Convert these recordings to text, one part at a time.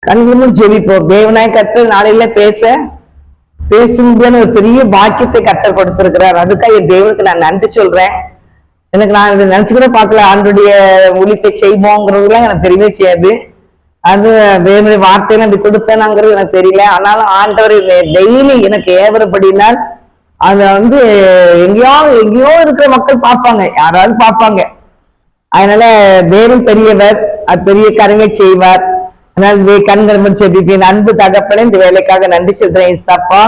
கண்களும் ஜெபிப்போம். தேவனாய் கர்த்தர் நாளையில பேசுங்கன்னு ஒரு பெரிய பாக்கியத்தை கர்த்தர் கொடுத்திருக்கிறார். அதுக்காக என் தேவனுக்கு நான் நன்றி சொல்றேன். எனக்கு நான் இதை நினைச்சு கூட பார்க்கல, ஆண்டுடைய ஊழியத்தை செய்வோங்கிறதுலாம் எனக்கு தெரியவே செய்யாது. அது தேவனுடைய வார்த்தையில அப்படி கொடுப்பேனாங்கிறது எனக்கு தெரியல. ஆனாலும் ஆண்டவர் டெய்லி எனக்கு ஏவரப்படினால் அதை எங்கேயோ இருக்கிற மக்கள் பார்ப்பாங்க, யாராவது பார்ப்பாங்க. அதனால தேவன் பெரியவர், அது பெரிய கருணை செய்வார். அதனால கண்கள் செபிப்பேன். அன்பு தகப்பனே, இந்த வேலைக்காக நன்றி சொல்றேன். இசப்பா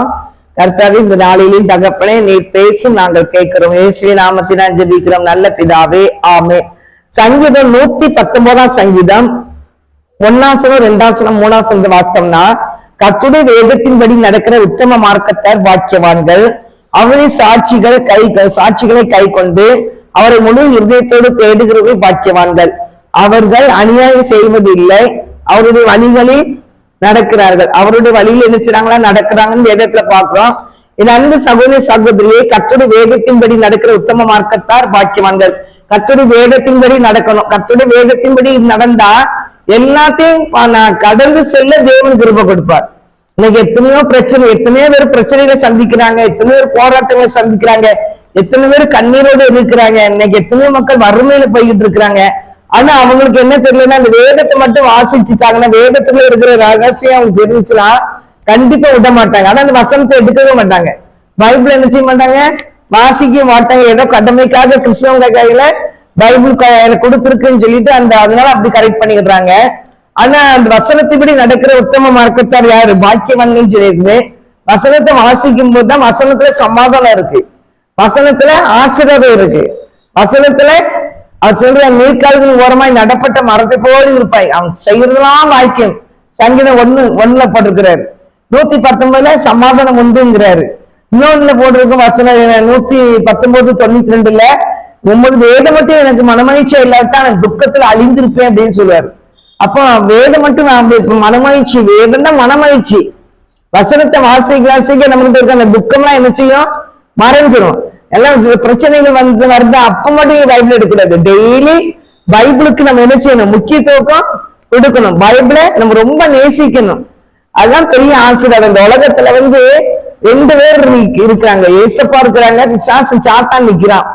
கர்த்தாவே, இந்த நாளிலையும் தகப்பனே நீ பேசும், நாங்கள் கேட்கிறோம். இயேசுவின் நாமத்தினால் ஜெபிக்கிறோம் நல்ல பிதாவே, ஆமென். சங்கீதம் 119 சங்கீதம் 1 2 3 வாஸ்தவம்னா, கர்த்தருடைய வேதத்தின்படி நடக்கிற உத்தம மார்க்கத்தார் பாக்கியவான்கள். அவருடைய சாட்சிகளை கை கொண்டு அவரை முழு இருதயத்தோடு தேடுகிறவர்கள் பாக்கியவான்கள். அவர்கள் அநியாயம் செய்வதில்லை, அவருடைய வழிகளில் நடக்கிறார்கள். அவருடைய வழியில் என்ன செய்றாங்களா, நடக்கிறாங்கன்னு வேதத்துல பாக்குறோம். என் அன்பு சகோதரி சகோதரியே, கர்த்தருடைய வேதத்தின்படி நடக்கிற உத்தம மார்க்கத்தார் பாக்கியவான்கள். கர்த்தருடைய வேதத்தின்படி நடக்கணும். கர்த்தருடைய வேதத்தின்படி நடந்தா எல்லாத்தையும் கடந்து செல்ல தேவன் கிருபை கொடுப்பார். இன்னைக்கு எத்தனையோ பிரச்சனை, எத்தனையோ பேர் பிரச்சனைகளை சந்திக்கிறாங்க, எத்தனையோ பேர் போராட்டங்களை சந்திக்கிறாங்க, எத்தனை பேர் கண்ணீரோடு இருக்கிறாங்க. இன்னைக்கு எத்தனையோ மக்கள் வறுமையில போய்கிட்டு இருக்கிறாங்க. ஆனா அவங்களுக்கு என்ன தெரியலன்னா, அந்த வேதத்தை மட்டும் வாசிச்சுட்டாங்கன்னா, வேதத்துல இருக்கிற ரகசியம் அவங்களுக்கு தெரிஞ்சுச்சுன்னா கண்டிப்பா விட மாட்டாங்க. ஆனா அந்த வசனத்தை எடுக்கவே மாட்டாங்க. பைபிள் என்ன செய்ய மாட்டாங்க, வாசிக்க மாட்டாங்க. ஏதோ கடமைக்காக கிறிஸ்தவங்க கையில பைபிள் கொடுத்துருக்குன்னு சொல்லிட்டு அதனால அப்படி கரெக்ட் பண்ணிக்கிறாங்க. ஆனா அந்த வசனத்தைப்படி நடக்கிற உத்தம மார்க்கத்தார் யாரு, பாக்கியவான்கள் சொல்லியிருந்து. வசனத்தை வாசிக்கும் போதுதான் வசனத்துல சமாதானம் இருக்கு, வசனத்துல ஆசீர்வாதம் இருக்கு, வசனத்துல அவர் சொல்ற நீர்க்கால்கள் ஓரமாய் நடப்பட்ட மரத்தை போல இருப்பாய், அவன் செய்யறதெல்லாம் வாய்க்கும். சங்கீதம் 1 போட்டிருக்கிறாரு. 119 சமாதானம் உண்டுங்கிறாரு. இன்னொன்னுல போட்டிருக்கும் வசனம் 119:92 உமது வேதம் மட்டும் எனக்கு மனமகிழ்ச்சியா இல்லாட்டா நான் துக்கத்துல அழிந்திருப்பேன் அப்படின்னு சொல்லுவாரு. அப்போ வேதம் மட்டும் மனமகிழ்ச்சி, வேதம் தான் மனமகிழ்ச்சி. வசனத்தை வாசிக்க நம்மளுக்கு இருக்க அந்த துக்கம்லாம் என்ன செய்யும், மறைஞ்சிடும். எல்லாம் பிரச்சனைகள் வருது அப்ப மட்டும் பைபிள் எடுக்கிறது. டெய்லி பைபிளுக்கு நம்ம என்ன செய்யணும், முக்கியத்துவம் கொடுக்கணும். பைபிளை நம்ம ரொம்ப நேசிக்கணும். அதுதான் பெரிய ஆசீர்வாதம். இந்த உலகத்துல 2 பேர் இருக்கிறாங்க, ஏசப்பா இருக்கிறாங்க, பிசாசு சாத்தான் நிக்கிறான்.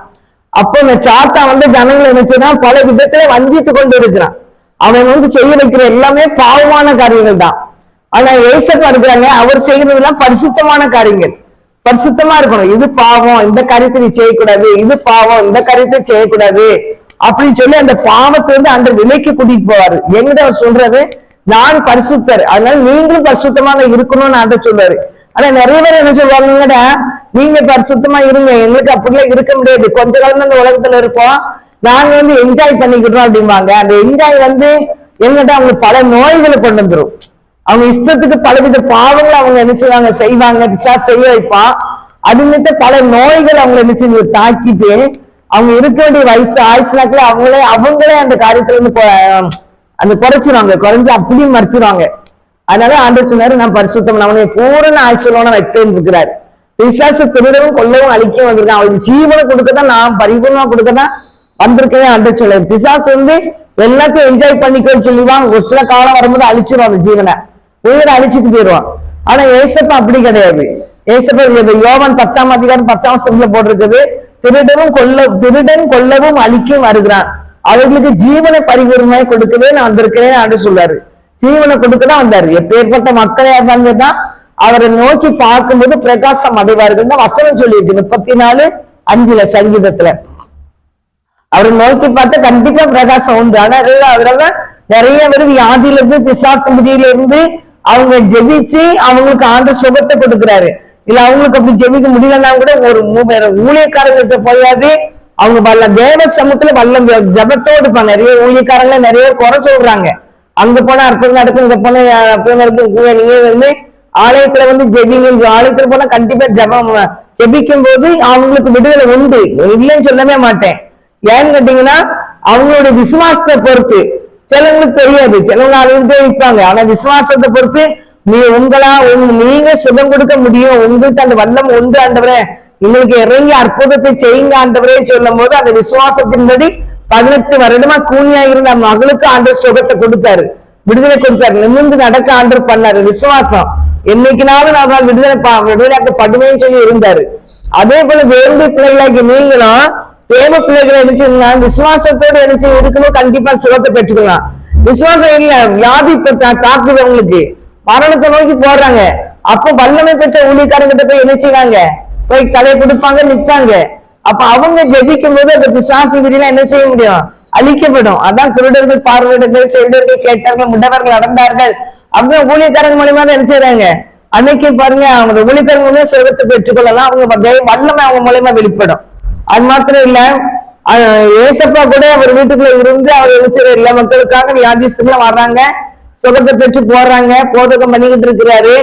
அப்போ இந்த சாத்தான் ஜனங்களை என்ன செய்யறான், பல விதத்துல வஞ்சித்து கொண்டு இருக்கிறான். அவன் செய்ய வைக்கிற எல்லாமே பாவமான காரியங்கள் தான். ஆனா ஏசப்பா இருக்கிறாங்க, அவர் செய்யறதெல்லாம் பரிசுத்தமான காரியங்கள். பரிசுத்தமா இருக்கணும். இது பாவம், இந்த காரியத்தை நீ செய்யக்கூடாது, இது பாவம், இந்த காரியத்தை செய்யக்கூடாது அப்படின்னு சொல்லி அந்த பாவத்தை அந்த விலைக்கு கூட்டிட்டு போவாரு. எங்கிட்ட அவர் சொல்றது, நான் பரிசுத்தர், அதனால நீங்களும் பரிசுத்தமாக இருக்கணும்னு அதை சொல்றாரு. ஆனா நிறைய பேர் என்ன சொல்லுவாங்க, நீங்க பரிசுத்தமா இருங்க, எங்களுக்கு அப்படிலாம் இருக்க முடியாது, கொஞ்ச காலம் அந்த உலகத்துல இருப்போம், நாங்க என்ஜாய் பண்ணிக்கிட்டோம் அப்படிம்பாங்க. அந்த என்ஜாய் எங்கிட்ட அவங்களுக்கு பல நோய்களை கொண்டு வந்துடும். அவங்க இஷ்டத்துக்கு பலவித பாவங்களை அவங்க என்ன செய்வாங்க, செய்வாங்க, பிசாசு செய்ய வைப்பான். அதுங்கிட்ட பல நோய்கள் அவங்களை என்ன செய்ய தாக்கிட்டு அவங்க இருக்க வேண்டிய ஆயுசுனாக்களை அவங்களே அந்த காரியத்துல குறைஞ்சு அப்படியும் மறைச்சிருவாங்க. அதனால ஆண்டவர் சொன்னாரு, நான் பரிசுத்தம் அவனை பூரண ஆயுசுலோன வைப்பேன் இருக்கிறார். பிசாசு திருடவும் கொல்லவும் அழிக்கவும் வந்திருக்கான். அவளுக்கு ஜீவனை கொடுக்கதான், நான் பரிபூர்ணமா கொடுக்கதான் வந்திருக்கேன் ஆண்டவர் சொல்றாரு. பிசாசு எல்லாத்தையும் என்ஜாய் பண்ணிக்கோன்னு சொல்லிடுவான். ஒரு சில காலம் வரும்போது அழிச்சிருவான், அந்த ஜீவனை உயிரை அழிச்சிட்டு போயிடுவான். ஆனா ஏசப்பா அப்படி கிடையாது. ஏசப்பா யோவான் 10:10 போட்டிருக்குது, திருடன் கொல்லவும் அழிக்கவும் வருகிறான், அவர்களுக்கு ஜீவனை பரிபூர்ணமாய் கொடுக்கவே நான் வந்திருக்கிறேன் ஆண்டு சொல்றாரு. ஜீவனை கொடுக்கதான் வந்தாரு. எப்பேற்பட்ட மக்களா இருந்தால்தான் அவரை நோக்கி பார்க்கும்போது பிரகாசம் அடைவார்கள் தான் வசனம் சொல்லியிருக்கு 34:5 சங்கீதத்துல. அவரை நோக்கி பார்த்தா கண்டிப்பா பிரகாசம் உண்டு. ஆனா அதனால நிறைய பேர் வியாதியில இருந்து, பிசாசு பிடியில இருந்து அவங்க ஜெபிச்சு அவங்களுக்கு ஆண்டவர் சுகத்தை கொடுக்குறாரு. இல்ல அவங்களுக்கு அப்படி ஜெபிக்க முடியலன்னா கூட ஒரு ஊழியக்காரங்கிட்ட போயாது, அவங்க தேவ சமூகத்துல ஜபத்தோடு நிறைய ஊழியக்காரங்க நிறைய குறை சொல்றாங்க. அங்க போனா அற்புதம் நடக்கும், இங்க போனா அற்புதம் நடக்கும். நீங்க ஆலயத்துல ஜெபிங்க, ஆலயத்துல போனா கண்டிப்பா ஜெபிக்கும் போது அவங்களுக்கு விடுதலை உண்டு, இல்லைன்னு சொல்லவே மாட்டேன். ஏன்னு கேட்டீங்கன்னா அவங்களுடைய விசுவாசத்தை பொறுத்து. சிலவங்களுக்கு தெரியாது, சிலவங்க அழுதுட்டே இருப்பாங்க. ஆனா விசுவாசத்தை பொறுத்து நீங்க சுகம் கொடுக்க முடியும், உங்களுக்கு அந்த வல்லம் உண்டு ஆண்டவரே, உங்களுக்கு இறங்கி அற்புதத்தை செய்யுங்க ஆண்டவரே சொல்லும் போது அந்த விசுவாசத்தின்படி 18 வருடமா கூனியா இருந்த மகளுக்கு ஆண்டவர் சுகத்தை கொடுத்தாரு. விடுதலை கொடுத்தாரு. நிமிர்ந்து நடக்க ஆண்டவர் பண்ணாரு. விசுவாசம் என்னைக்குனாலும் நான் விடுதலையாக்கப்படுவேன்னு சொல்லி இருந்தாரு. அதே போல வேறு பிள்ளைகளாக்கி நீங்களும் தேவ பிள்ளைகளை நினைச்சீங்கன்னா விசுவாசத்தோடு நினைச்சு இருக்கணும், கண்டிப்பா சுகத்தை பெற்றுக்கலாம். விசுவாசம் இல்ல, வியாதி தாக்குது, அவங்களுக்கு மரணத்தை நோக்கி போடுறாங்க. அப்போ வல்லமை பெற்ற ஊழியக்காரங்கிட்ட போய் என்ன செய்வாங்க, போய் தலையை கொடுப்பாங்க, நிற்பாங்க. அப்ப அவங்க ஜெபிக்கும் போது அந்த பிசாசு விதிலாம் என்ன செய்ய முடியும், அழிக்கப்படும். அதான் குருடர்கள் பார்வையிடர்கள், செவிடர்கள் கேட்டார்கள், முடவர்கள் நடந்தார்கள். அவங்க ஊழியக்காரங்க மூலியமா தான் என்ன செய்யறாங்க. அன்னைக்கு பாருங்க, அவங்க ஊழியக்காரங்க மூலியம் சுகத்தை பெற்றுக்கொள்ளலாம். அவங்க வல்லமை அவங்க மூலியமா வெளிப்படும். அது மாத்திரம் இல்ல, ஏசப்பா கூட அவர் வீட்டுக்குள்ள இருந்து அவர் என்ன எல்லா மக்களுக்காக வியாதிஸ்தர்கள் வர்றாங்க, சுகத்தை பெற்று போடுறாங்க, போதகம் பண்ணிக்கிட்டு இருக்கிறாரு.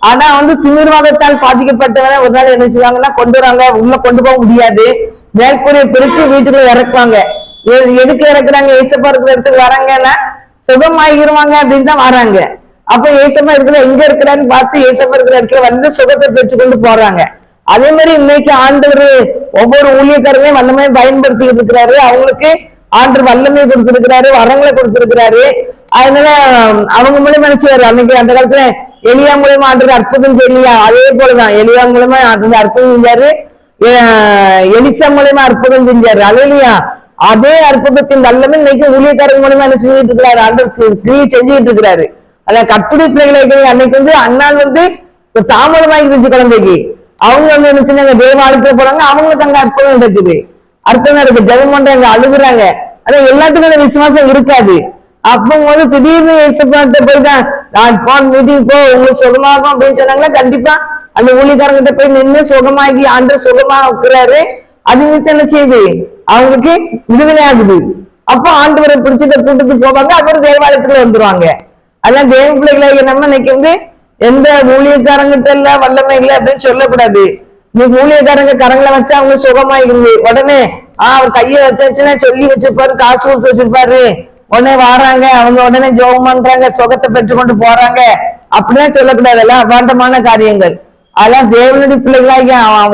ஆனா திமிர்வாதத்தால் பாதிக்கப்பட்டவரை ஒரு நாள் என்ன செய்வாங்கன்னா கொண்டு வராங்க, உள்ள கொண்டு போக முடியாது, மேற்கூரையை பிரிச்சு வீட்டுக்குள்ள இறக்குவாங்க. எதுக்கு இறக்குறாங்க, ஏசப்பா இருக்கிற இடத்துக்கு வராங்கன்னா சுகமாகிருவாங்க அப்படின்னு தான் வராங்க. அப்ப ஏசப்பா இருக்கிற எங்க இருக்கிறான்னு பார்த்து ஏசப்பா இருக்கிற இடத்துல சுகத்தை பெற்று கொண்டு போறாங்க. அதே மாதிரி இன்னைக்கு ஆண்டவர் ஒவ்வொரு ஊழியக்காரங்களையும் வல்லமையை பயன்படுத்திக்கிட்டு இருக்கிறாரு. அவங்களுக்கு ஆண்டவர் வல்லமையை கொடுத்திருக்கிறாரு, வரங்களை கொடுத்திருக்கிறாரு. அதனால அவங்க மூலியமா நினைச்சுவாரு. அன்னைக்கு அந்த காலத்துல எலியா மூலியமா ஆண்டவர் அற்புதம் செய்யலையா, அதே போலதான் எலியா மூலியமா அற்புதம் செஞ்சாரு, எலிசா மூலியமா அற்புதம் செஞ்சாரு. அலையிலையா அதே அற்புதத்தின் வல்லமை இன்னைக்கு ஊழியக்காரங்க மூலியமா என்ன செஞ்சுட்டு இருக்கிறாரு, ஆண்டவர் கிரியை செஞ்சுட்டு இருக்கிறாரு. அதான் கட்டுரை பிள்ளைகளை அன்னைக்கு அண்ணால் தாமதமாகி இருந்துச்சு குழந்தைக்கு. அவங்க என்ன செஞ்சாங்க, தேவாலயத்துல போறாங்க, அவங்களுக்கு அங்க அற்புதம் நடக்குது, அர்த்தம் நடக்குது, ஜெபம் பண்றாங்க, அழுகுறாங்க. அதான் எல்லாத்துக்கும் விசுவாசம் இருக்காது. அப்போ திடீர்னு ஏசப்பாட்ட போய்தான் நான் போன் மீட்டிங் போ உங்களுக்கு சுகமாகும் அப்படின்னு சொன்னாங்களா, கண்டிப்பா அந்த ஊழியக்காரங்கிட்ட போய் நின்று சுகமாகி ஆண்டு சுகமா வைக்கிறாரு. அது நிமித்தம் என்ன செய்யுது, அவங்களுக்கு விடுதலை ஆகுது. அப்போ ஆண்டவரை பிடிச்சிட்ட கூட்டத்துக்கு போவாங்க, அப்புறம் தேவாலயத்துல வந்துருவாங்க. அதான் தேவ பிள்ளைகளை நம்ம இன்னைக்கு எந்த ஊழியக்காரங்கிட்ட இல்ல வல்லமை இல்லை அப்படின்னு சொல்லக்கூடாது. இன்னைக்கு ஊழியக்காரங்க கரங்களை வச்சா அவங்க சுகமாயிருந்து உடனே அவர் கையை வச்சாச்சுன்னா சொல்லி வச்சிருப்பாரு, காசு கொடுத்து வச்சிருப்பாரு, உடனே வாராங்க, அவங்க உடனே ஜோகம் பண்றாங்க, சுகத்தை பெற்றுக்கொண்டு போறாங்க அப்படிலாம் சொல்லக்கூடாது. எல்லாம் அபாண்டமான காரியங்கள். அதெல்லாம் தேவனுடைய பிள்ளைகளாகி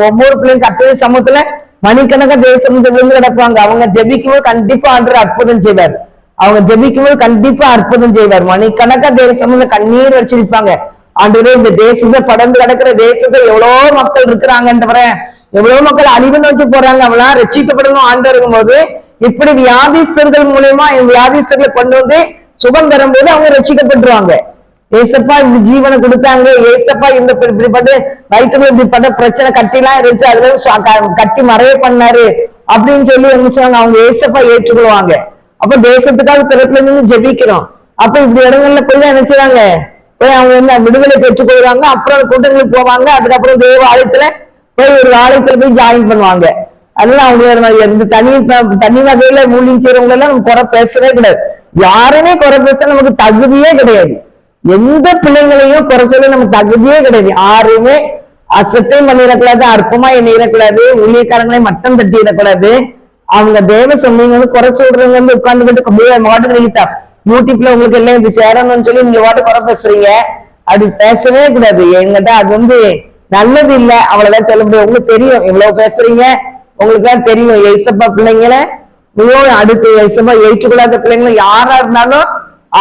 ஒவ்வொரு பிள்ளைங்க கர்த்தருடைய சமூகத்துல மணிக்கணக்கா தேவ சமூகத்துல விழுந்து கிடப்பாங்க. அவங்க ஜெபிக்கும்போது கண்டிப்பா ஆண்டவர் அற்புதம் செய்வார். அவங்க ஜெபிக்கும்போது கண்டிப்பா அற்புதம் செய்வார். மணிக்கணக்கா தேவ சமூகத்துல கண்ணீர் வச்சிருப்பாங்க. ஆண்டவரே இந்த தேசத்தை படர்ந்து கிடக்கிற தேசத்தை எவ்வளவு மக்கள் இருக்கிறாங்கன்றவர, எவ்வளவு மக்கள் அழிவு நோக்கி போறாங்க, அவெல்லாம் ரட்சிக்கப்படணும் ஆண்டவருக்கும் போது இப்படி வியாதிஸ்தர்கள் மூலியமா வியாதிஸ்தர்களை கொண்டு சுகம் தரும்போது அவங்க ரட்சிக்கப்பட்டுருவாங்க. ஏசப்பா இந்த ஜீவனை கொடுத்தாங்க, ஏசப்பா இந்த இப்படிப்பட்ட வயிற்றுல இப்படிப்பட்ட பிரச்சனை கட்டிலாம் இருந்துச்சு, அதுல கட்டி மறைய பண்ணாரு அப்படின்னு சொல்லி நினைச்சாங்க. அவங்க ஏசப்பா ஏற்றுக்கொள்வாங்க. அப்ப தேசத்துக்காக திறப்புல நின்று ஜெபிக்கிறோம். அப்ப இப்படி இடங்கள்ல போய் நினைச்சாங்க, போய் அவங்க விடுதலை பெற்றுக் கொள்வாங்க. அப்புறம் கூட்டங்களுக்கு போவாங்க. அதுக்கப்புறம் தேவ ஆலயத்துல போய் ஒரு ஆலயத்துல போய் ஜாயின் பண்ணுவாங்க. அதனால அவங்க தனி வகையில ஊழியம் செய்யறவங்க எல்லாம் நம்ம குறை பேசவே கிடையாது. யாருமே குறை பேச நமக்கு தகுதியே கிடையாது. எந்த பிள்ளைங்களையும் குறை சொல்ல நமக்கு தகுதியே கிடையாது. யாருமே அசத்தையும் பண்ணிடக்கூடாது, அற்பமா எண்ணிடக்கூடாது, ஊழியக்காரங்களையும் மட்டம் தட்டிடக்கூடாது. அவங்க தேவ சொன்னீங்க குறை சொல்றவங்க உட்கார்ந்துகிட்டு மாட்டு நினைத்தா யூடியூப்ல உங்களுக்கு எல்லாம் இது சேரணும்னு சொல்லி நீங்க வாட்டு குறை பேசுறீங்க, அப்படி பேசவே கூடாது. என்கிட்ட அது நல்லது இல்லை, அவ்வளவுதான் சொல்ல முடியும். உங்களுக்கு தெரியும் இவ்வளவு பேசுறீங்க, உங்களுக்கு தெரியும் ஏசப்பா பிள்ளைங்களை மிகவும் அடுத்து ஏசப்பா ஏற்றுக்கொள்ளாத பிள்ளைங்களை யாரா இருந்தாலும்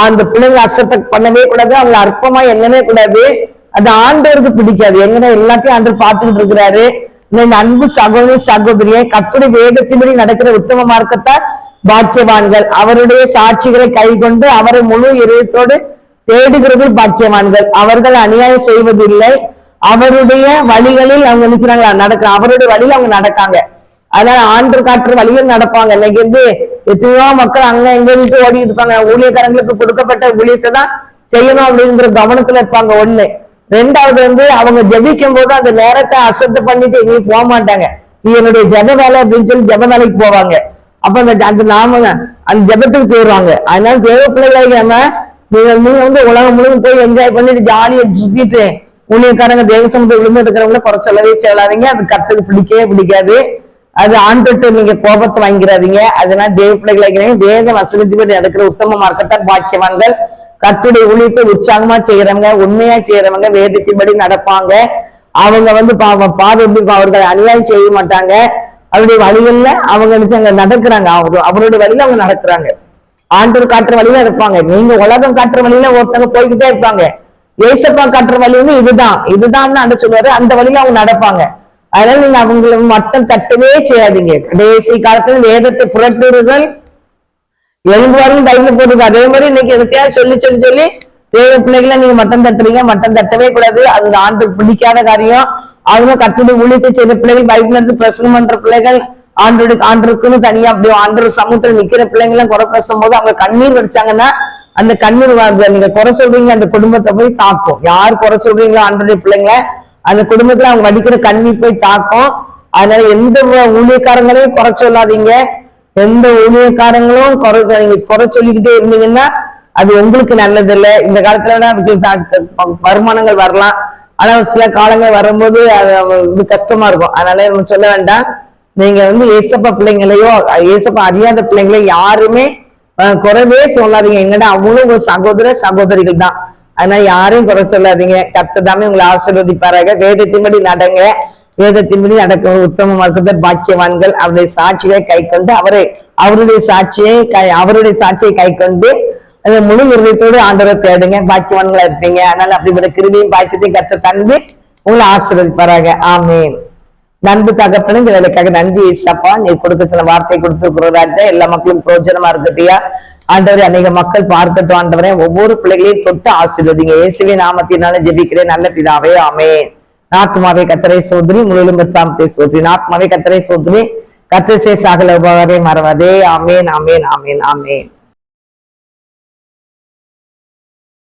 அந்த பிள்ளைங்க அசெப்ட் பண்ணவே கூடாது, அவங்க அற்பமா எண்ணவே கூடாது. அது ஆண்டவருக்கு பிடிக்காது. எங்கன்னா எல்லாத்தையும் ஆண்டவர் பார்த்துக்கிட்டு இருக்கிறாரு. இந்த அன்பு சகோதரி சகோதரியை கர்த்தருடைய வேதத்தின்படி நடக்கிற உத்தம மார்க்கத்தால் பாக்கியவான்கள். அவருடைய சாட்சிகளை கை கொண்டு அவரை முழு இதயத்தோடு தேடுகிறது பாக்கியவான்கள். அவர்கள் அநியாயம் செய்வதில்லை, அவருடைய வழிகளில் அவங்க நினைச்சாங்க நடக்க, அவருடைய வழியில் அவங்க நடக்காங்க. அதனால ஆண்டு காற்று வழியில் நடப்பாங்க. இன்னைக்கு எத்தனையோ மக்கள் அங்க எங்க வீட்டு ஓடிட்டு இருப்பாங்க. ஊழியக்காரங்களுக்கு கொடுக்கப்பட்ட ஊழியத்தை தான் செய்யணும் அப்படிங்கிற கவனத்துல இருப்பாங்க. ஒண்ணு. ரெண்டாவது அவங்க ஜெபிக்கும் போது அந்த நேரத்தை அசத்து பண்ணிட்டு எங்கேயும் போக மாட்டாங்க. நீ என்னுடைய ஜெப வேலை அப்படின்னு சொல்லி ஜெப வேலைக்கு போவாங்க. அப்ப அந்த நாம அந்த ஜெபத்துக்கு போயிடுவாங்க. அதனால தேவ பிள்ளைகளாம நீங்க உலகம் முழுவதும் போய் என்ஜாய் பண்ணிட்டு ஜாலியை சுத்திட்டு ஊழியக்காரங்க தேவசமத்தை விழுந்து இருக்கிறவங்கள குறை சொல்லவே சொல்லாதீங்க. அது கர்த்தருக்கு பிடிக்கவே பிடிக்காது. அது ஆண்டுட்டு நீங்க கோபத்தை வாங்கிறாதீங்க. அதனால தேவ பிள்ளைகளாக வேத வசனத்தின்படி நடக்கிற உத்தம மார்க்கத்தால் பாக்கியவான்கள். கர்த்தருடைய ஊழியத்தை உற்சாகமா செய்யறவங்க, உண்மையா செய்யறவங்க, வேதத்தின்படி நடப்பாங்க. அவங்க பாதை அவர்கள் அநியாயம் செய்ய மாட்டாங்க. அவருடைய வழிகள்ல அவங்க நடக்கிறாங்க. அவருடைய வழியில அவங்க நடக்கிறாங்க. ஆண்டவர் காட்டுற வழியில இருப்பாங்க. நீங்க உலகம் காட்டுற வழியில ஒருத்தவங்க போய்கிட்டே இருப்பாங்க. ஏசப்பா காட்டுற வழி வந்து இதுதான் ஆண்டவர் சொல்லுவாரு. அந்த வழியில அவங்க நடப்பாங்க. அதனால நீங்க அவங்களை மட்டம் தட்டவே செய்யாதீங்க. கடைசி காலத்துல வேதத்தை புரட்டுறீர்கள், எழும்புவாரும் கையில போடுறது. அதே மாதிரி இன்னைக்கு எதுக்கையாவது சொல்லி தேவ பிள்ளைகளை நீங்க மட்டம் தட்டுறீங்க. மட்டம் தட்டவே கூடாது. அது ஆண்டு பிடிக்காத காரியம். அவங்க கத்துடைய ஊழியத்தை செய்த பிள்ளைகள், பைபிள்ல இருந்து பிரசனம் பண்ற பிள்ளைகள், ஆண்டுக்குன்னு தனியா அப்படி ஆண்டோட சமூகத்துல நிக்கிற பிள்ளைங்களும் குறை பேசும் போது அவங்க கண்ணீர் வடிச்சாங்கன்னா அந்த கண்ணீர் நீங்க குறை சொல்றீங்க அந்த குடும்பத்தை போய் தாக்கும். யார் குறை சொல்றீங்களோ ஆண்டோடைய பிள்ளைங்க அந்த குடும்பத்துல அவங்க வடிக்கிற கண்ணீர் போய் தாக்கும். அதனால எந்த ஊழியக்காரங்களையும் குறை சொல்லாதீங்க. எந்த ஊழியக்காரங்களும் குறை சொல்லிக்கிட்டே இருந்தீங்கன்னா அது உங்களுக்கு நல்லது இல்லை. இந்த காலத்துலதான் அதுக்கு வருமானங்கள் வரலாம். ஆனா சில காலங்கள் வரும்போது அது கஷ்டமா இருக்கும். அதனால நம்ம சொல்ல வேண்டாம். நீங்க வந்து ஏசப்பா பிள்ளைங்களையோ ஏசப்பா அறியாத பிள்ளைங்களையோ யாருமே குறைவே சொல்லாதீங்க. எங்கடா அவங்களும் ஒரு சகோதரிகள் தான். அதனால யாரையும் குறை சொல்லாதீங்க. கர்த்தர் உங்களை ஆசீர்வதிப்பாராக. வேதத்தின்படி நடங்க. வேதத்தின்படி நடக்க உத்தம இருக்கிற பாக்கியவான்கள். அவருடைய சாட்சியை கை கொண்டு அவருடைய சாட்சியை கை கொண்டு முழு இருதயத்தோடு ஆண்டவரை தேடுங்க. பாக்கியவான்களா இருப்பீங்க. அதனால அப்படிப்பட்ட கிருபையும் பாக்கியத்தையும் கர்த்தர் தந்து உங்களை ஆசீர்வதிப்பாராக. ஆமென். நண்பு தகப்பனு இந்த வேலைக்காக நன்றி ஏசப்பா. நீ கொடுக்க சில வார்த்தை கொடுத்துருக்கிற ராஜா. எல்லா மக்களும் பிரோஜனமா இருக்கட்டியா ஆண்டவரே. அநேக மக்கள் பார்க்கட்டும் ஆண்டவரே. ஒவ்வொரு பிள்ளைகளையும் தொட்டு ஆசீர்வதிங்க. இயேசுவே நாமத்தினால ஜெபிக்கிறேன் நல்ல பிதாவே. ஆமென். நாத்மாவே கர்த்தரை சோதரி, முழுவதும் சாமத்தை சோதரி. நாத்மாவே கர்த்தரை சோதரி, கர்த்தர் சகல உபகாரை மறவாதே. ஆமென், ஆமென், ஆமென், ஆமென்.